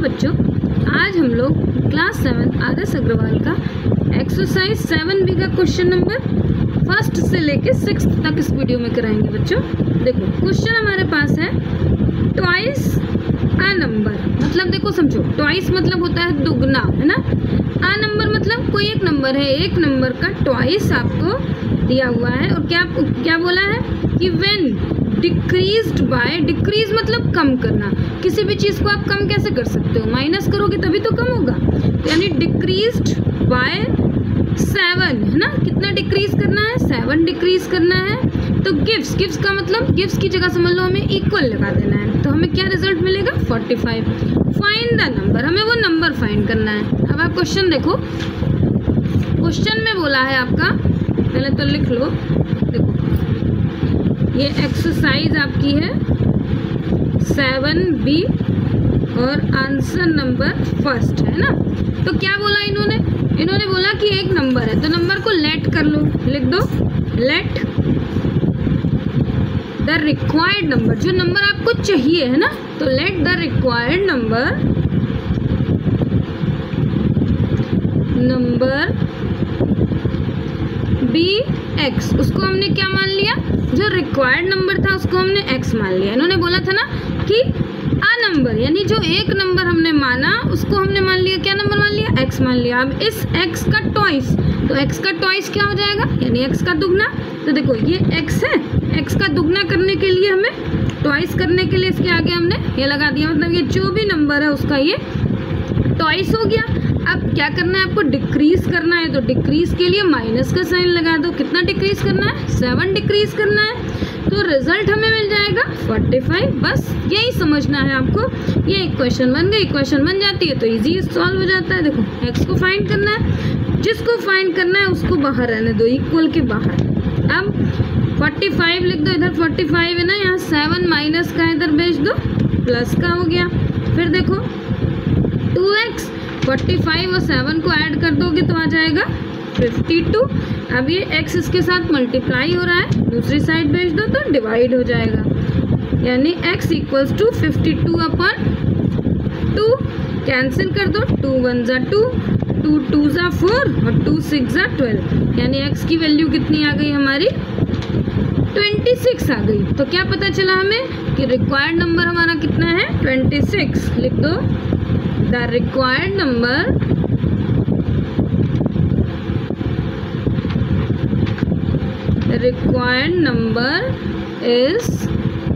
बच्चों, आज हम लोग क्लास 7 आदर्श अग्रवाल का एक्सरसाइज 7B का क्वेश्चन नंबर 1 से लेके 6 तक इस वीडियो में कराएंगे बच्चों। देखो क्वेश्चन हमारे पास है ट्वाइस अ नंबर, मतलब देखो समझो, ट्वाइस मतलब होता है दुगना, है ना। अ नंबर मतलब कोई एक नंबर है, एक नंबर का ट्वाइस आपको दिया हुआ है। और क्या बोला है कि व्हेन डिक्रीज्ड बाय, डिक्रीज मतलब कम करना। किसी भी चीज़ को आप कम कैसे कर सकते हो, माइनस करोगे तभी तो कम होगा। यानी डिक्रीज्ड बाय 7, है ना। कितना डिक्रीज करना है, 7 डिक्रीज करना है। तो गिव्स का मतलब गिव्स की जगह समझ लो हमें इक्वल लगा देना है, तो हमें क्या रिजल्ट मिलेगा 45। फाइंड द नंबर, हमें वो नंबर फाइंड करना है। अब आप क्वेश्चन देखो, क्वेश्चन में बोला है आपका, पहले तो लिख लो। देखो ये एक्सरसाइज आपकी है 7B और आंसर नंबर 1 है ना। तो क्या बोला इन्होंने बोला कि एक नंबर है, तो नंबर को लेट कर लो, लिख दो लेट द रिक्वायर्ड नंबर, जो नंबर आपको चाहिए, है ना। तो let the required number be X. उसको हमने क्या मान लिया, जो रिक्वायर्ड नंबर था उसको हमने एक्स मान लिया। इन्होंने बोला था ना कि अ नंबर, यानी जो एक नंबर हमने माना उसको हमने मान लिया, क्या नंबर मान लिया, एक्स मान लिया। अब इस एक्स का ट्वाइस, तो एक्स का ट्वाइस क्या हो जाएगा, यानी एक्स का दुगना। तो देखो ये एक्स है, एक्स का दुगना करने के लिए हमें, ट्वाइस करने के लिए इसके आगे हमने ये लगा दिया, मतलब ये जो भी नंबर है उसका ये ट्वाइस हो गया। अब क्या करना है आपको, डिक्रीज करना है, तो डिक्रीज के लिए माइनस का साइन लगा दो। कितना डिक्रीज करना है, 7 डिक्रीज करना है। तो रिजल्ट हमें मिल जाएगा 45। बस यही समझना है आपको। ये एक क्वेश्चन बन गई, इक्वेशन बन जाती है तो इजी सॉल्व हो जाता है। देखो एक्स को फाइंड करना है, जिसको फाइंड करना है उसको बाहर रहने दो, इक्वल के बाहर। अब 45 लिख दो, इधर 45 है ना, यहाँ 7 माइनस का इधर भेज दो, प्लस का हो गया। फिर देखो 2x, 45 और 7 को ऐड कर दोगे तो आ जाएगा 52। अब ये x इसके साथ मल्टीप्लाई हो रहा है, दूसरी साइड भेज दो तो डिवाइड हो जाएगा, यानी x इक्वल्स टू 52/2। कैंसिल कर दो, 2 1 ज़ा 2, 2 2 ज़ा 4 और 2 6 ज़ा 12, यानी x की वैल्यू कितनी आ गई हमारी 26 आ गई। तो क्या पता चला हमें कि रिक्वायर्ड नंबर हमारा कितना है 26। लिख दो द रिक्वायर्ड नंबर इज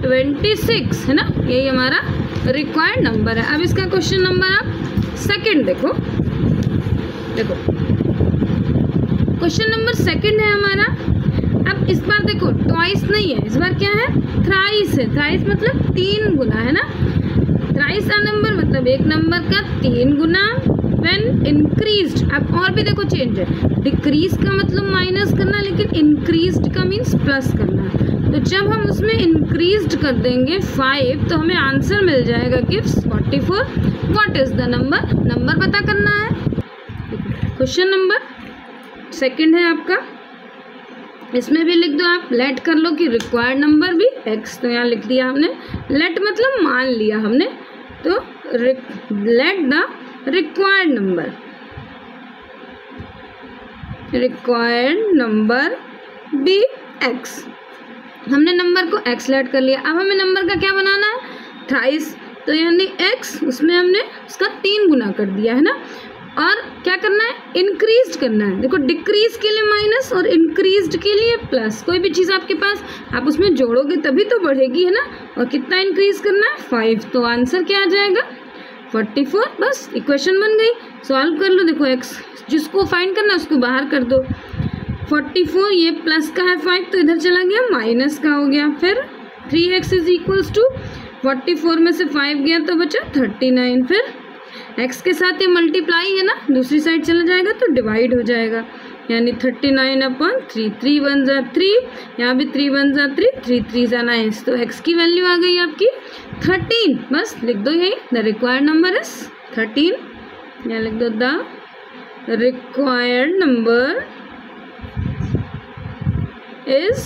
26, है ना। यही हमारा रिक्वायर्ड नंबर है। अब इसका क्वेश्चन नंबर आप सेकंड देखो क्वेश्चन नंबर 2 है हमारा। अब इस बार देखो ट्वाइस नहीं है, इस बार क्या है, थ्राइस है। थ्राइस मतलब 3 गुना, है ना। थ्राइस अ नंबर मतलब एक नंबर का 3 गुना। व्हेन इंक्रीज्ड, अब और भी देखो चेंज है, डिक्रीज का मतलब माइनस करना, लेकिन इंक्रीज्ड का मीन्स प्लस करना। तो जब हम उसमें इंक्रीज्ड कर देंगे 5 तो हमें आंसर मिल जाएगा gives 44। What is the number पता करना है। क्वेश्चन नंबर 2 है आपका, इसमें भी लिख दो आप, लेट कर लो कि रिक्वायर्ड नंबर भी एक्स, तो यहाँ लिख दिया हमने। लेट मतलब मान लिया हमने, तो let the required number be X. हमने नंबर को एक्स लेट कर लिया। अब हमें नंबर का क्या बनाना है, थ्राइस, तो यानी एक्स, उसमें हमने उसका 3 गुना कर दिया, है ना। और क्या करना है, इंक्रीज करना है। देखो डिक्रीज के लिए माइनस और इंक्रीज्ड के लिए प्लस। कोई भी चीज़ आपके पास आप उसमें जोड़ोगे तभी तो बढ़ेगी, है ना। और कितना इंक्रीज करना है 5, तो आंसर क्या आ जाएगा 44। बस इक्वेशन बन गई, सॉल्व कर लो। देखो एक्स जिसको फाइंड करना है उसको बाहर कर दो, 44, ये प्लस का है 5 तो इधर चला गया, माइनस का हो गया। फिर 3x इज इक्वल्स टू 44 में से 5 गया तो बचा 39। फिर x के साथ ये मल्टीप्लाई है ना, दूसरी साइड चला जाएगा तो डिवाइड हो जाएगा, यानी 39/3। 3 1 ज़ा 3, यहाँ भी 3 1 ज़ा 3, 3 3 ज़ा 9। तो x की वैल्यू आ गई आपकी 13। बस लिख दो यही, द रिक्वायर्ड नंबर इज 13। यहाँ लिख दो द रिक्वायर्ड नंबर इज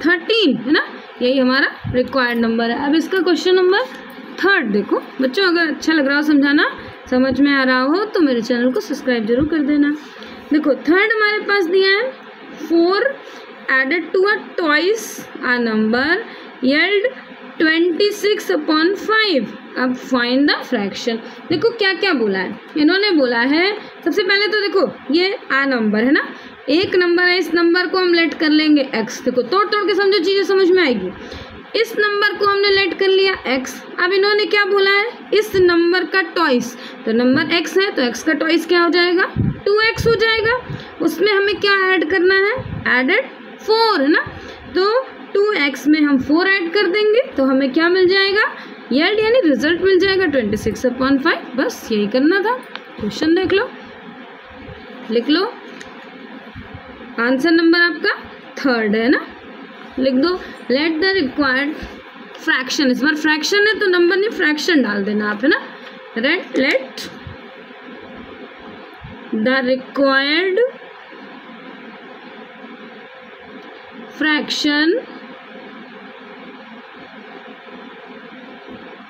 13, है ना। यही हमारा रिक्वायर्ड नंबर है। अब इसका क्वेश्चन नंबर थर्ड देखो बच्चों, अगर अच्छा लग रहा हो समझाना, समझ में आ रहा हो तो मेरे चैनल को सब्सक्राइब जरूर कर देना। देखो थर्ड हमारे पास दिया है 4 added to a twice a number yield 26/5। अब फाइंड द फ्रैक्शन। देखो क्या क्या बोला है इन्होंने, बोला है सबसे पहले तो देखो ये आ नंबर है ना, एक नंबर है, इस नंबर को हम लेट कर लेंगे x। देखो तोड़ तोड़ के समझो, चीज़ें समझ में आएगी। इस नंबर को हमने लेट कर लिया x। अब इन्होंने क्या बोला है, इस नंबर का टॉइस, तो नंबर x है तो x का टॉइस क्या हो जाएगा, 2x हो जाएगा। उसमें हमें क्या ऐड करना है, एडेड 4 है ना, तो 2x में हम 4 ऐड कर देंगे तो हमें क्या मिल जाएगा, येल्ड यानी रिजल्ट मिल जाएगा 26/5। बस यही करना था। क्वेश्चन देख लो, लिख लो। आंसर नंबर आपका थर्ड है ना, लिख दो। लेट द रिक्वायर्ड फ्रैक्शन, इस बार फ्रैक्शन है तो नंबर नहीं फ्रैक्शन डाल देना आप, है ना। Let the required fraction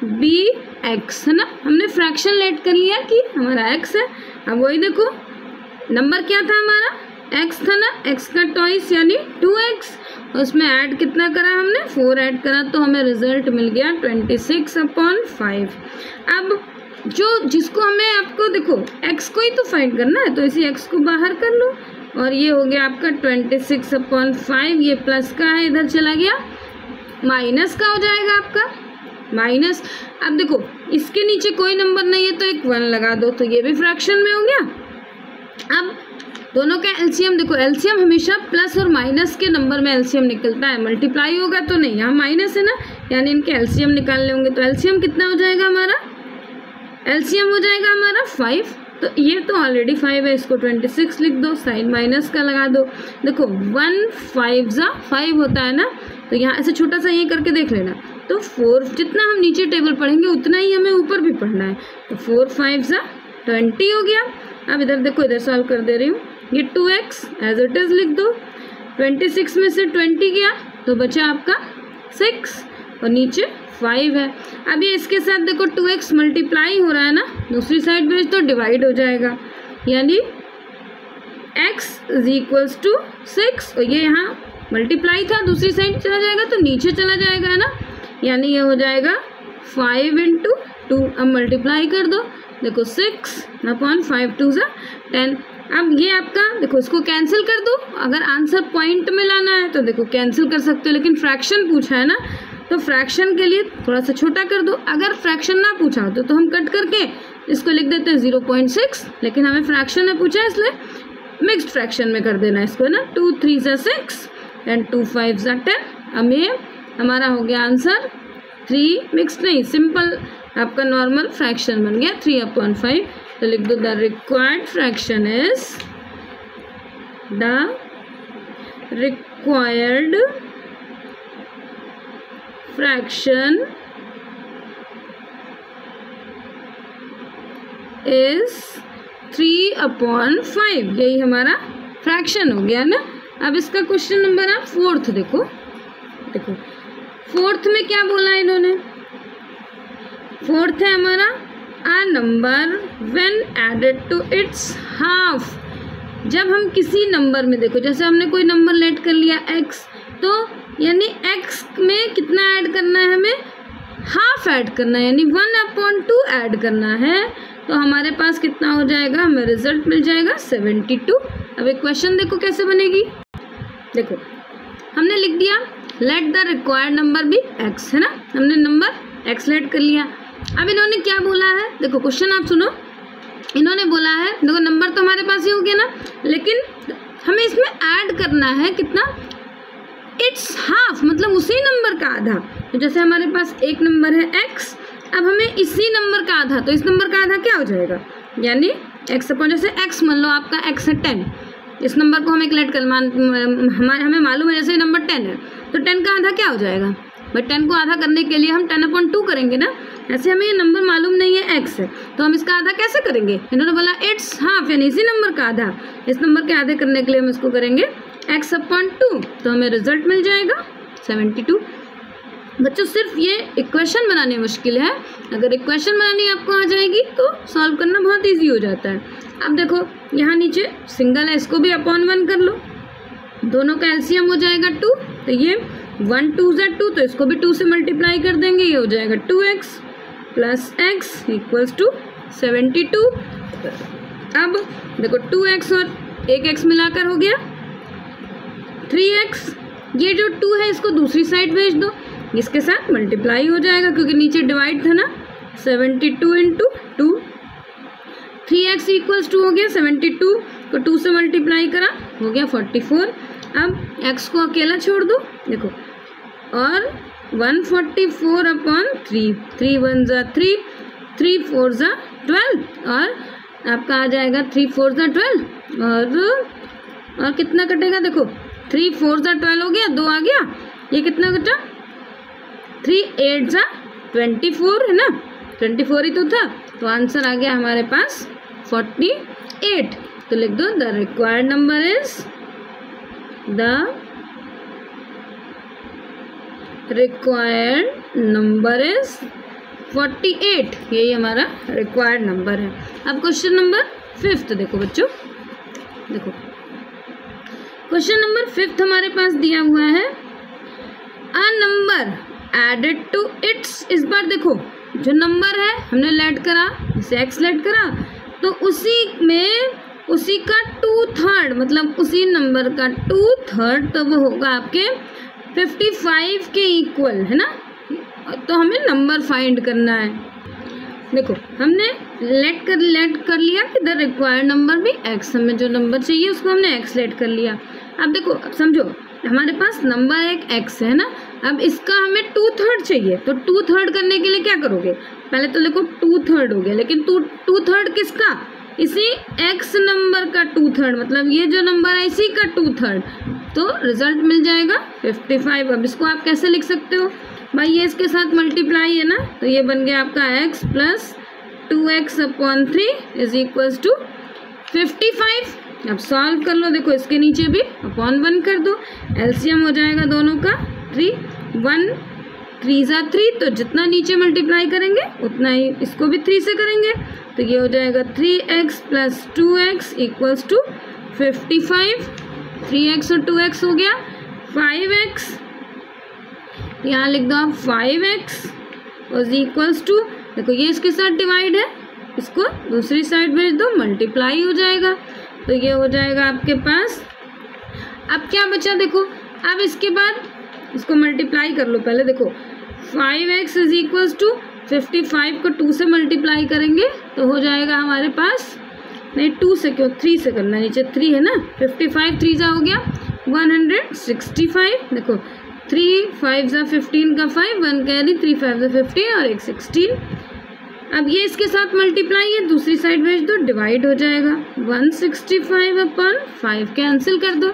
be X है ना, हमने फ्रैक्शन लेट कर लिया कि हमारा एक्स है। अब वही देखो नंबर क्या था हमारा, एक्स था ना, एक्स का टॉइस यानी 2x, उसमें ऐड कितना करा हमने, 4 ऐड करा, तो हमें रिजल्ट मिल गया 26/5। अब जो जिसको हमें आपको देखो x को ही तो फाइंड करना है, तो इसी x को बाहर कर लो और ये हो गया आपका 26/5। ये प्लस का है, इधर चला गया माइनस का हो जाएगा आपका माइनस। अब देखो इसके नीचे कोई नंबर नहीं है तो एक 1 लगा दो, तो ये भी फ्रैक्शन में हो गया। अब दोनों का एलसीएम देखो, एलसीएम हमेशा प्लस और माइनस के नंबर में एलसीएम निकलता है, मल्टीप्लाई होगा तो नहीं, यहाँ माइनस है ना, यानी इनके एलसीएम निकालने होंगे। तो एलसीएम कितना हो जाएगा हमारा, एलसीएम हो जाएगा हमारा 5, तो ये तो ऑलरेडी 5 है, इसको 26 लिख दो, साइन माइनस का लगा दो। देखो 1 5 ज़ा 5 होता है ना, तो यहाँ ऐसे छोटा सा ये करके देख लेना। तो 4 जितना हम नीचे टेबल पढ़ेंगे उतना ही हमें ऊपर भी पढ़ना है, तो 4 5 ज़ा 20 हो गया। अब इधर देखो, इधर सॉल्व कर दे रही हूँ, ये 2x एज इट इज़ लिख दो। 26 में से 20 गया तो बचा आपका 6 और नीचे 5 है। अब ये इसके साथ देखो 2x मल्टीप्लाई हो रहा है ना, दूसरी साइड भेज तो डिवाइड हो जाएगा, यानी x = 6, और ये यहाँ मल्टीप्लाई था, दूसरी साइड चला जाएगा तो नीचे चला जाएगा, है ना, यानी ये हो जाएगा 5 × 2। अब मल्टीप्लाई कर दो, देखो 6/5 2 ज़ा 10। अब ये आपका देखो, इसको कैंसिल कर दो। अगर आंसर पॉइंट में लाना है तो देखो कैंसिल कर सकते हो, लेकिन फ्रैक्शन पूछा है ना, तो फ्रैक्शन के लिए थोड़ा सा छोटा कर दो। अगर फ्रैक्शन ना पूछा हो तो हम कट करके इसको लिख देते हैं 0.6, लेकिन हमें फ्रैक्शन में पूछा है इसलिए मिक्स्ड फ्रैक्शन में कर देना इसको, है ना। 2 3 ज़ा 6 एंड 2 5 ज़ा 10। अब ये हमारा हो गया आंसर 3, मिक्स्ड नहीं, सिंपल आपका नॉर्मल फ्रैक्शन बन गया 3/5। तो लिख दो the required fraction is, the required fraction is 3/5। यही हमारा फ्रैक्शन हो गया ना। अब इसका क्वेश्चन नंबर आप 4th देखो, देखो 4th में क्या बोला इन्होंने, 4th है हमारा आ number when added to its half. जब हम किसी नंबर में देखो, जैसे हमने कोई नंबर लेट कर लिया x, तो यानी x में कितना ऐड करना है हमें, हाफ ऐड करना है, यानी 1/2 ऐड करना है, तो हमारे पास कितना हो जाएगा, हमें रिजल्ट मिल जाएगा 72। अब एक क्वेश्चन देखो कैसे बनेगी, देखो हमने लिख दिया लेट द रिक्वायर्ड नंबर भी x, है ना, हमने नंबर x लेट कर लिया। अब इन्होंने क्या बोला है, देखो क्वेश्चन आप सुनो, इन्होंने बोला है, देखो नंबर तो हमारे पास ही हो गया ना, लेकिन हमें इसमें ऐड करना है कितना, इट्स हाफ, मतलब उसी नंबर का आधा। तो जैसे हमारे पास एक नंबर है x, अब हमें इसी नंबर का आधा, तो इस नंबर का आधा क्या हो जाएगा, यानी x अपॉन, जैसे x मान लो आपका x है 10, इस नंबर को हम एक लेट कर हमें मालूम है जैसे नंबर 10 है, तो 10 का आधा क्या हो जाएगा, बट 10 को आधा करने के लिए हम 10/2 करेंगे ना। ऐसे हमें ये नंबर मालूम नहीं है x है, तो हम इसका आधा कैसे करेंगे, इन्होंने बोला इट्स हाफ, यानी इसी नंबर का आधा, इस नंबर के आधे करने के लिए हम इसको करेंगे x/2, तो हमें रिजल्ट मिल जाएगा 72। बच्चों सिर्फ ये इक्वेशन बनाने मुश्किल है, अगर इक्वेशन बनानी आपको आ जाएगी तो सॉल्व करना बहुत इजी हो जाता है। अब देखो यहाँ नीचे सिंगल है, इसको भी अपॉन 1 कर लो, दोनों का एलसीएम हो जाएगा 2, तो ये 1 2 ज़ा 2, तो इसको भी 2 से मल्टीप्लाई कर देंगे, ये हो जाएगा 2x plus x equals to 72। अब देखो 2x और एक x मिलाकर हो गया 3x, ये जो 2 है इसको दूसरी साइड भेज दो, इसके साथ मल्टीप्लाई हो जाएगा क्योंकि नीचे डिवाइड था ना, 72 इंटू 2, 3x इक्वल्स 2 हो गया, 72 को 2 से मल्टीप्लाई करा हो गया 44। अब x को अकेला छोड़ दो देखो, और 144 अपॉन 3, 3 1 ज़ा 3, 3 4 ज़ा 12, और आपका आ जाएगा 3 4 ज़ा 12, और कितना कटेगा देखो 3 4 ज़ा 12 हो गया, 2 आ गया, ये कितना कटा 3 8 ज़ा 24 है ना, 24 ही तो था, तो आंसर आ गया हमारे पास 48। तो लिख दो the required number is, the required number is 48, यही हमारा रिक्वायर्ड नंबर है। अब क्वेश्चन नंबर 5 देखो बच्चों, देखो क्वेश्चन नंबर 5 हमारे पास दिया हुआ है, a number added to its, इस बार देखो जो नंबर है हमने लेट करा, जैसे x लेट करा, तो उसी में उसी का 2/3 मतलब उसी नंबर का 2/3, तो वो होगा आपके 55 के इक्वल है ना, तो हमें नंबर फाइंड करना है। देखो हमने लेट कर लिया कि द रिक्वायर्ड नंबर भी x, हमें जो नंबर चाहिए उसको हमने x लेट कर लिया। अब देखो, अब समझो हमारे पास नंबर एक x है ना, अब इसका हमें 2/3 चाहिए, तो 2/3 करने के लिए क्या करोगे, पहले तो देखो 2/3 हो गया, लेकिन 2/3 किसका, इसी x नंबर का 2/3, मतलब ये जो नंबर है इसी का 2/3, तो रिजल्ट मिल जाएगा 55। अब इसको आप कैसे लिख सकते हो भाई, ये इसके साथ मल्टीप्लाई है ना, तो ये बन गया आपका x plus 2x upon 3 is equals to 55। अब सॉल्व कर लो, देखो इसके नीचे भी अपॉन 1 कर दो, एलसीएम हो जाएगा दोनों का 3, 1 3 ज़ा 3, तो जितना नीचे मल्टीप्लाई करेंगे उतना ही इसको भी 3 से करेंगे, तो ये हो जाएगा 3x plus 2x equals to 55। 3x और 2x हो गया 5x, यहाँ लिख दो आप 5x और इक्वल्स टू, देखो ये इसके साथ डिवाइड है, इसको दूसरी साइड भेज दो, मल्टीप्लाई हो जाएगा, तो ये हो जाएगा आपके पास। अब क्या बचा देखो, अब इसके बाद इसको मल्टीप्लाई कर लो, पहले देखो 5x इज इक्वल्स टू 55 को 2 से मल्टीप्लाई करेंगे तो हो जाएगा हमारे पास, नहीं 2 से क्यों, 3 से करना, नीचे 3 है ना, 55 3 ज़ा हो गया 165। देखो 3 5 ज़ा 15 का 5, 1 कैरी, 3 5 ज़ा 15 और 1 16। अब ये इसके साथ मल्टीप्लाई है, दूसरी साइड भेज दो, डिवाइड हो जाएगा 165 अपॉन 5 कैंसिल कर दो,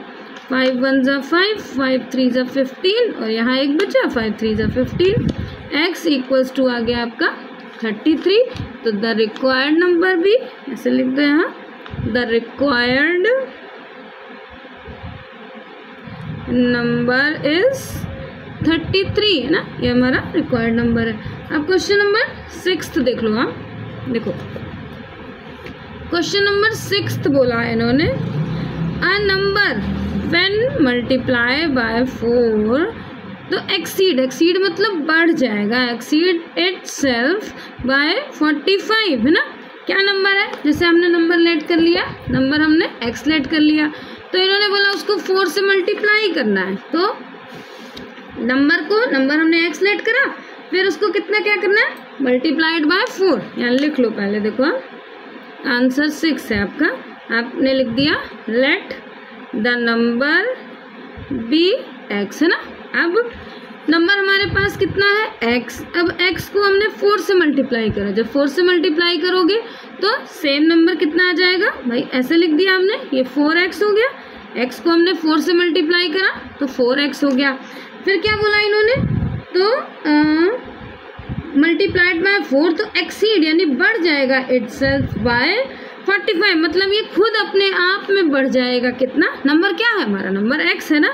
5 1 ज़ा 5, 5 3 ज़ा 15 और यहाँ एक बचा 5 3 ज़ा 15, x इक्वल्स टू आ गया आपका 33। तो द रिक्वायर्ड नंबर भी ऐसे लिख दो यहाँ, द रिक्वायर्ड नंबर इज 33 है ना, ये हमारा रिक्वायर्ड नंबर है। अब क्वेश्चन नंबर 6 देख लो, हाँ देखो क्वेश्चन नंबर 6 बोला है इन्होंने, a number when multiply by 4 तो एक्सीड मतलब बढ़ जाएगा, एक्सीड इटसेल्फ बाय 45 है ना, क्या नंबर है, जैसे हमने नंबर लेट कर लिया, नंबर हमने x लेट कर लिया, तो इन्होंने बोला उसको 4 से मल्टीप्लाई करना है, तो नंबर हमने x लेट करा, फिर उसको कितना क्या करना है, मल्टीप्लाइड बाय 4, यहाँ लिख लो पहले, देखो आंसर 6 है आपका, आपने लिख दिया let the number be x है ना। अब नंबर हमारे पास कितना है x, अब x को हमने 4 से मल्टीप्लाई करा, जब 4 से मल्टीप्लाई करोगे तो सेम नंबर कितना आ जाएगा भाई, ऐसे लिख दिया हमने, ये 4x हो गया, x को हमने 4 से मल्टीप्लाई करा तो 4x हो गया। फिर क्या बोला इन्होंने, तो मल्टीप्लाइड बाय 4 तो एक्सीड यानी बढ़ जाएगा इटसेल्फ बाय 45, मतलब ये खुद अपने आप में बढ़ जाएगा, कितना नंबर क्या है हमारा, नंबर x है ना,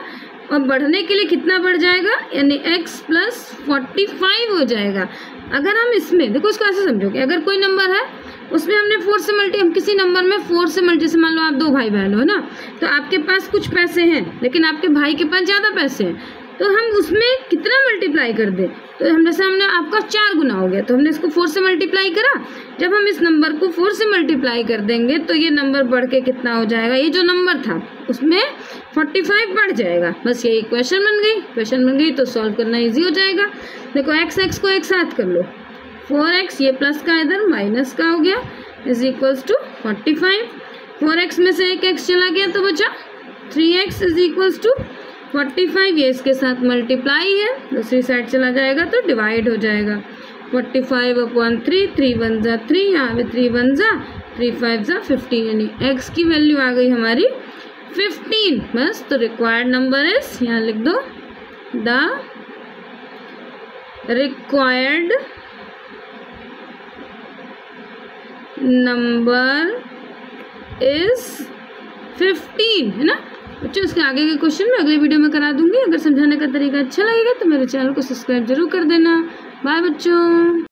और बढ़ने के लिए कितना बढ़ जाएगा, यानी x प्लस 45 हो जाएगा। अगर हम इसमें देखो, इसको ऐसे समझोगे, अगर कोई नंबर है उसमें हमने 4 से मल्टी, हम किसी नंबर में 4 से मल्टी, जैसे मान लो आप 2 भाई बहन हो ना, तो आपके पास कुछ पैसे हैं लेकिन आपके भाई के पास ज़्यादा पैसे हैं, तो हम उसमें कितना मल्टीप्लाई कर दें, तो हम जैसे हमने आपका 4 गुना हो गया, तो हमने इसको 4 से मल्टीप्लाई करा। जब हम इस नंबर को 4 से मल्टीप्लाई कर देंगे तो ये नंबर बढ़ के कितना हो जाएगा, ये जो नंबर था उसमें 45 बढ़ जाएगा। बस यही क्वेश्चन बन गई। क्वेश्चन बन गई तो सॉल्व करना ईजी हो जाएगा। देखो x को एक साथ कर लो, 4x, ये प्लस का इधर माइनस का हो गया, इज इक्वल्स टू 45। 4x में से एक x चला गया तो बचा 3x इज इक्वल्स टू 45। ये इसके साथ मल्टीप्लाई है, दूसरी साइड चला जाएगा तो डिवाइड हो जाएगा। 45/3, 3 1 जा 3, यहाँ पे 3 1 जा 3 5 जा 15, यानी x की वैल्यू आ गई हमारी 15। बस, तो रिक्वायर्ड नंबर इज, यहाँ लिख दो, द रिक्वायर्ड नंबर इज 15, है ना बच्चों। इसके आगे के क्वेश्चन मैं अगले वीडियो में करा दूंगी। अगर समझाने का तरीका अच्छा लगेगा तो मेरे चैनल को सब्सक्राइब जरूर कर देना। बाय बच्चों।